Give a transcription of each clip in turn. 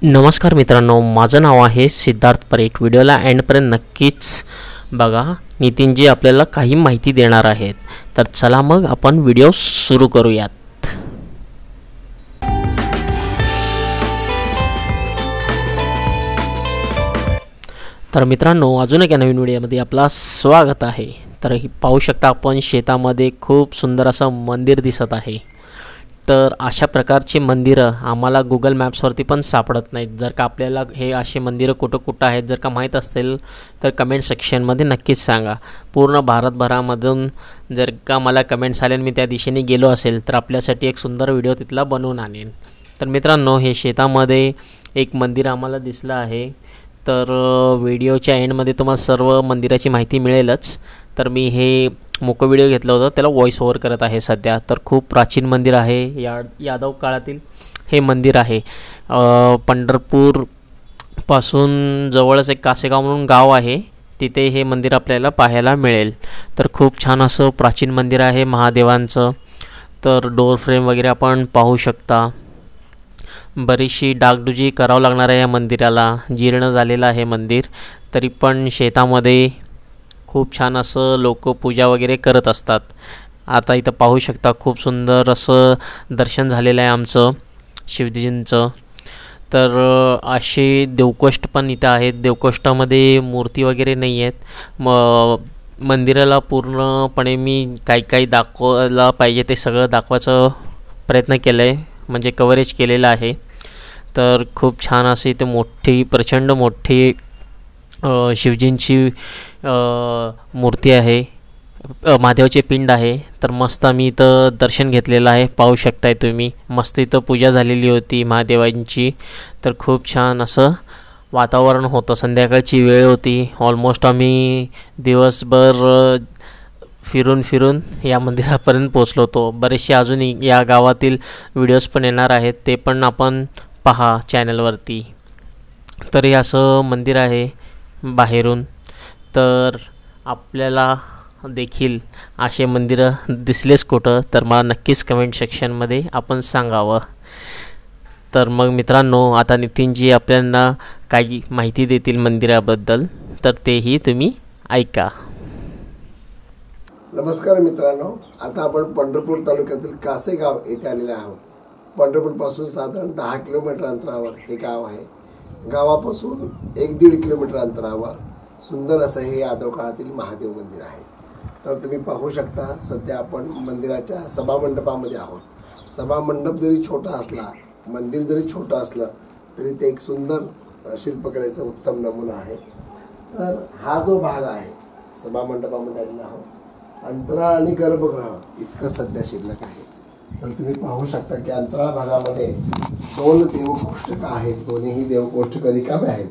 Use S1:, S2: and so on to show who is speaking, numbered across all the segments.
S1: नमस्कार मित्रांनो, माझं नाव आहे सिद्धार्थ परेट। व्हिडिओला एंडपर्यंत नक्कीच बघा। नितीनजी आपल्याला काही माहिती देणार आहेत, तर चला मग आपण व्हिडिओ सुरू करूयात। तर मित्रांनो, अजून एका नवीन व्हिडिओमध्ये आपला स्वागत आहे। तर ही पाहू शकता आपण शेतामध्ये खूप सुंदर असं मंदिर दिसत आहे। तर अशा प्रकारचे मंदिरं आम्हाला गुगल मॅप्सवरती पण सापडत नाहीत। जर का आपल्याला हे असे मंदिरं कुठं आहेत जर का माहीत असतील तर कमेंट सेक्शनमध्ये नक्कीच सांगा। पूर्ण भारतभरामधून जर का मला कमेंट्स आले आणि मी त्या दिशेने गेलो असेल तर आपल्यासाठी एक सुंदर व्हिडिओ तिथला बनवून आणेन। तर मित्रांनो, हे शेतामध्ये एक मंदिर आम्हाला दिसलं आहे। तर व्हिडिओच्या एंडमध्ये तुम्हाला सर्व मंदिराची माहिती मिळेलच। तर मी हे मोकळं व्हिडिओ घेतला होता, त्याला व्हॉइस ओव्हर करत आहे सध्या। तर खूप प्राचीन मंदिर आहे, यादव काळातील हे मंदिर आहे। पंढरपूरपासून जवळच एक कासेगाव म्हणून गाव आहे, तिथे हे मंदिर आपल्याला पाहायला मिळेल। तर खूप छान असं प्राचीन मंदिर आहे महादेवांचं। तर डोर फ्रेम वगैरे आपण पाहू शकता। बरीचशी डागडुजी करावं लागणार आहे या मंदिराला, जीर्ण झालेलं आहे मंदिर। तरी पण शेतामध्ये खूप छान असं लोक पूजा वगैरे करत असतात। आता इथं पाहू शकता खूप सुंदर असं दर्शन झालेलं आहे आमचं शिवजींचं। तर असे देवकोष्ठ पण इथं आहेत। देवकोष्ठामध्ये मूर्ती वगैरे नाही आहेत। मंदिराला पूर्णपणे मी काही दाखवायला पाहिजे ते सगळं दाखवायचा प्रयत्न केला आहे, म्हणजे कव्हरेज केलेलं आहे। तर खूप छान अशी इथे मोठी प्रचंड मोठी शिवजींची मूर्ती आहे, महादेवाचे पिंड आहे। तर मस्त आम्ही इथं दर्शन घेतलेलं आहे, पाहू शकताय तुम्ही। मस्त इथं पूजा झालेली होती महादेवांची। तर खूप छान असं वातावरण होतं, संध्याकाळची वेळ होती। ऑलमोस्ट आम्ही दिवसभर फिरून या मंदिरापर्यंत पोचलो होतो। बरेचसे अजून या गावातील व्हिडिओज पण येणार आहेत, ते पण आपण पहा चॅनलवरती। तर हे असं मंदिर आहे बाहेरून। तर आपल्याला देखील असे मंदिरं दिसलेच कुठं, तर मला नक्कीच कमेंट सेक्शनमध्ये आपण सांगावं। तर मग मित्रांनो, आता नितीनजी आपल्याला काही माहिती देतील मंदिराबद्दल, तर तेही तुम्ही ऐका।
S2: नमस्कार मित्रांनो, आता आपण पंढरपूर तालुक्यातील कासेगाव येथे आलेले आहोत। पंढरपूरपासून साधारण 10 किलोमीटर अंतरावर हे गाव आहे। गावापासून 1-1.5 किलोमीटर अंतरावर सुंदर असं हे यादव काळातील महादेव मंदिर आहे। तर तुम्ही पाहू शकता, सध्या आपण मंदिराच्या सभामंडपामध्ये आहोत। सभामंडप जरी छोटा असला, मंदिर जरी छोटं असलं तरी ते एक सुंदर शिल्पकलेचा उत्तम नमुना आहे। तर हा जो भाग आहे सभामंडपामध्ये आलेला आहोत, अंतराळ आणि गर्भगृह इतकं सध्या शिल्लक आहे। तर तुम्ही पाहू शकता की अंतराळ भागामध्ये 2 देवकोष्ठक आहेत। दोन्हीही देवकोष्ठक रिकामे आहेत,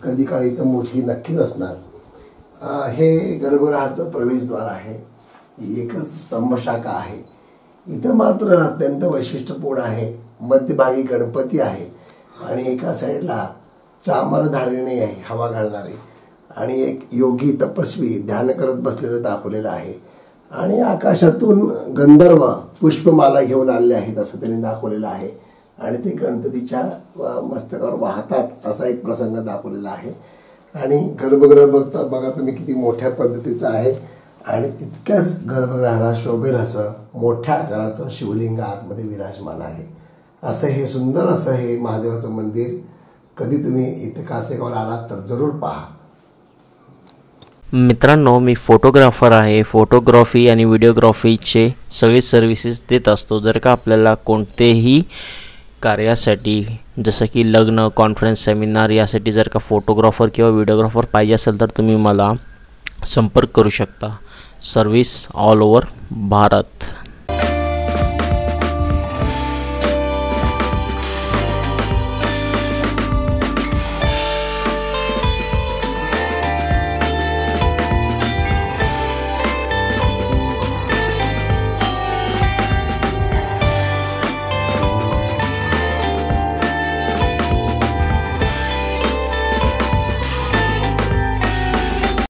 S2: कधी काळी इथं मूर्ती नक्कीच असणार। हे गर्भगृहाचं प्रवेशद्वार आहे, एकच स्तंभशाखा आहे। इथं मात्र अत्यंत वैशिष्ट्यपूर्ण आहे, मध्यभागी गणपती आहे आणि एका साईडला चामरधारिणी आहे, हवा घालणारी, आणि एक योगी तपस्वी ध्यान करत बसलेलं दाखवलेलं आहे। आणि आकाशातून गंधर्व पुष्पमाला घेऊन आलेले आहेत असं त्यांनी दाखवलेलं आहे, आणि ते गणपतीच्या मस्तकावर वाहतात असा एक प्रसंग दाखवलेला आहे। आणि गर्भगृह बघा तुम्ही किती मोठ्या पद्धतीचं आहे, आणि तितक्याच गर्भगृहाला शोभेल असं मोठ्या आकाराचं शिवलिंग आतमध्ये विराजमान आहे। असं हे सुंदर असं हे महादेवाचं मंदिर कधी तुम्ही इथे कासेगावला आलात तर जरूर पहा।
S1: मित्रांनो, मी फोटोग्राफर आहे। फोटोग्राफी आणि व्हिडिओग्राफीचे सगळे सर्व्हिसेस देत असतो। जर का आपल्याला कोणतेही कार्यासाठी, जसं की लग्न, कॉन्फरन्स, सेमिनार, यासाठी जर का फोटोग्राफर किंवा व्हिडिओग्राफर पाहिजे असेल तर तुम्ही मला संपर्क करू शकता। Service all over Bharat.